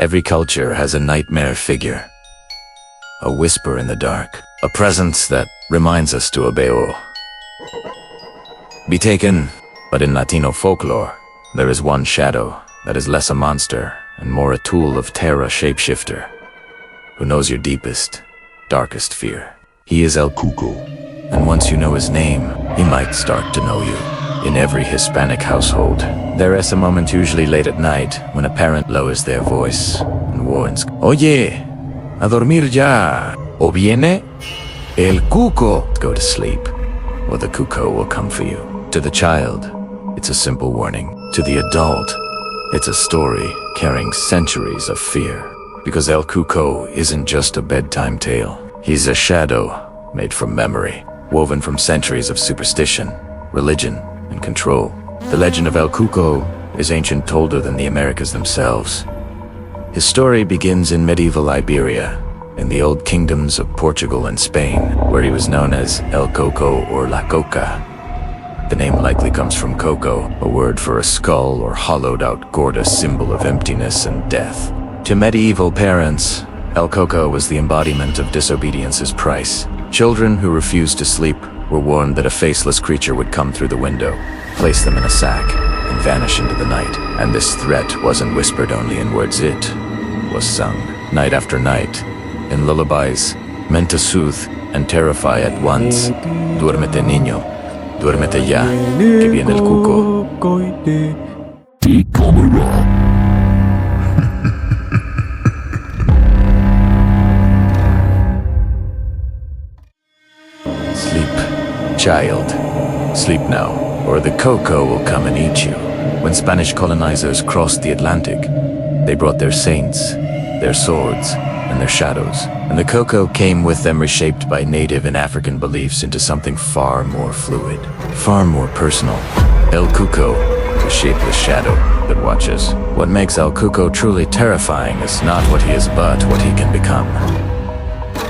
Every culture has a nightmare figure, a whisper in the dark, a presence that reminds us to obey or be taken. But in Latino folklore, there is one shadow that is less a monster and more a tool of terror shapeshifter, who knows your deepest, darkest fear. He is El Cuco, and once you know his name, he might start to know you. In every Hispanic household, there is a moment, usually late at night, when a parent lowers their voice and warns, "Oye, a dormir ya, o viene el Cuco." Go to sleep, or the Cuco will come for you. To the child, it's a simple warning. To the adult, it's a story carrying centuries of fear. Because El Cuco isn't just a bedtime tale. He's a shadow made from memory, woven from centuries of superstition, religion, and control. The legend of El Cuco is ancient, older than the Americas themselves. His story begins in medieval Iberia, in the old kingdoms of Portugal and Spain, where he was known as El Coco or La Coca. The name likely comes from coco, a word for a skull or hollowed-out gourd, a symbol of emptiness and death. To medieval parents, El Coco was the embodiment of disobedience's price. Children who refused to sleep were warned that a faceless creature would come through the window, place them in a sack, and vanish into the night. And this threat wasn't whispered only in words, it was sung night after night, in lullabies, meant to soothe and terrify at once. Duérmete, niño. Duérmete ya, que viene el Cuco. Sleep, child. Sleep now, or the Cuco will come and eat you. When Spanish colonizers crossed the Atlantic, they brought their saints, their swords, and their shadows. And the Cuco came with them, reshaped by native and African beliefs into something far more fluid, far more personal. El Cuco, the shapeless shadow that watches. What makes El Cuco truly terrifying is not what he is, but what he can become.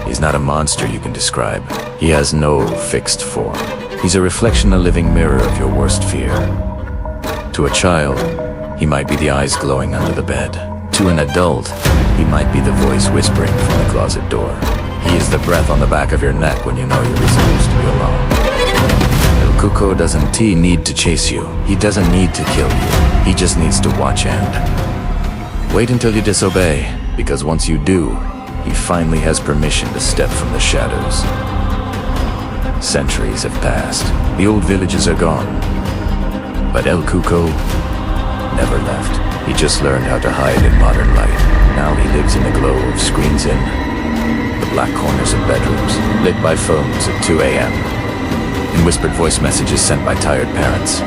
He's not a monster you can describe. He has no fixed form. He's a reflection, a living mirror of your worst fear. To a child, he might be the eyes glowing under the bed. To an adult, he might be the voice whispering from the closet door. He is the breath on the back of your neck when you know you're supposed to be alone. El Cuco doesn't need to chase you. He doesn't need to kill you. He just needs to watch and wait until you disobey, because once you do, he finally has permission to step from the shadows. Centuries have passed. The old villages are gone. But El Cuco never left. He just learned how to hide in modern light. Now he lives in the glow of screens in the black corners of bedrooms, lit by phones at 2 a.m. In whispered voice messages sent by tired parents,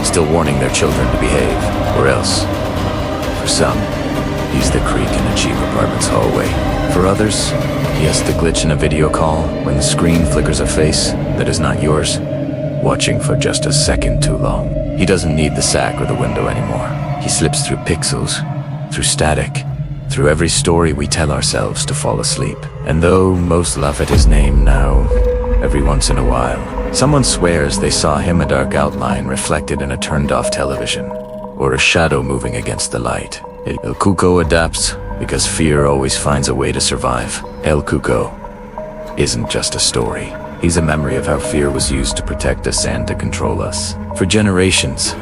still warning their children to behave, or else. For some, he's the creak in a cheap apartment's hallway. For others, he has the glitch in a video call when the screen flickers a face that is not yours, watching for just a second too long. He doesn't need the sack or the window anymore. He slips through pixels, through static, through every story we tell ourselves to fall asleep. And though most laugh at his name now, every once in a while, someone swears they saw him, a dark outline reflected in a turned-off television, or a shadow moving against the light. El Cuco adapts because fear always finds a way to survive. El Cuco isn't just a story. He's a memory of how fear was used to protect us and to control us. For generations,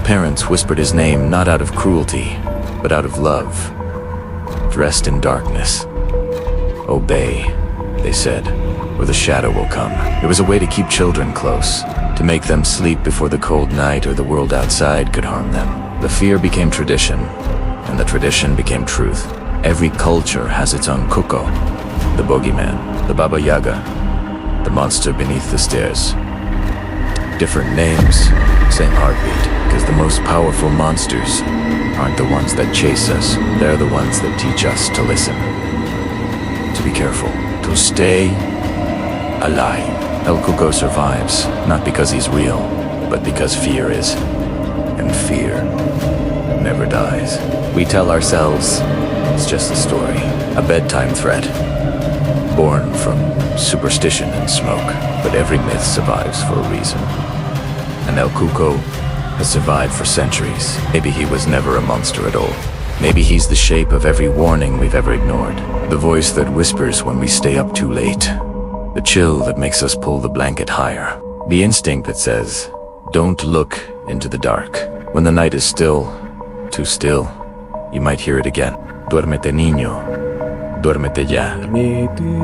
parents whispered his name not out of cruelty, but out of love. Dressed in darkness. Obey, they said, or the shadow will come. It was a way to keep children close, to make them sleep before the cold night or the world outside could harm them. The fear became tradition, and the tradition became truth. Every culture has its own Cuco, the bogeyman, the Baba Yaga, the monster beneath the stairs. Different names, same heartbeat, because the most powerful monsters aren't the ones that chase us, they're the ones that teach us to listen, to be careful, to stay alive. El Cuco survives, not because he's real, but because fear is, and fear never dies. We tell ourselves it's just a story, a bedtime threat, born from superstition and smoke, but every myth survives for a reason. And El Cuco has survived for centuries. Maybe he was never a monster at all. Maybe he's the shape of every warning we've ever ignored. The voice that whispers when we stay up too late. The chill that makes us pull the blanket higher. The instinct that says, don't look into the dark. When the night is still, too still, you might hear it again. Duérmete, niño. Duérmete ya.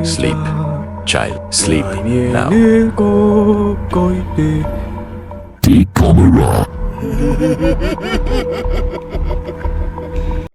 Sleep, child. Sleep now. The camera.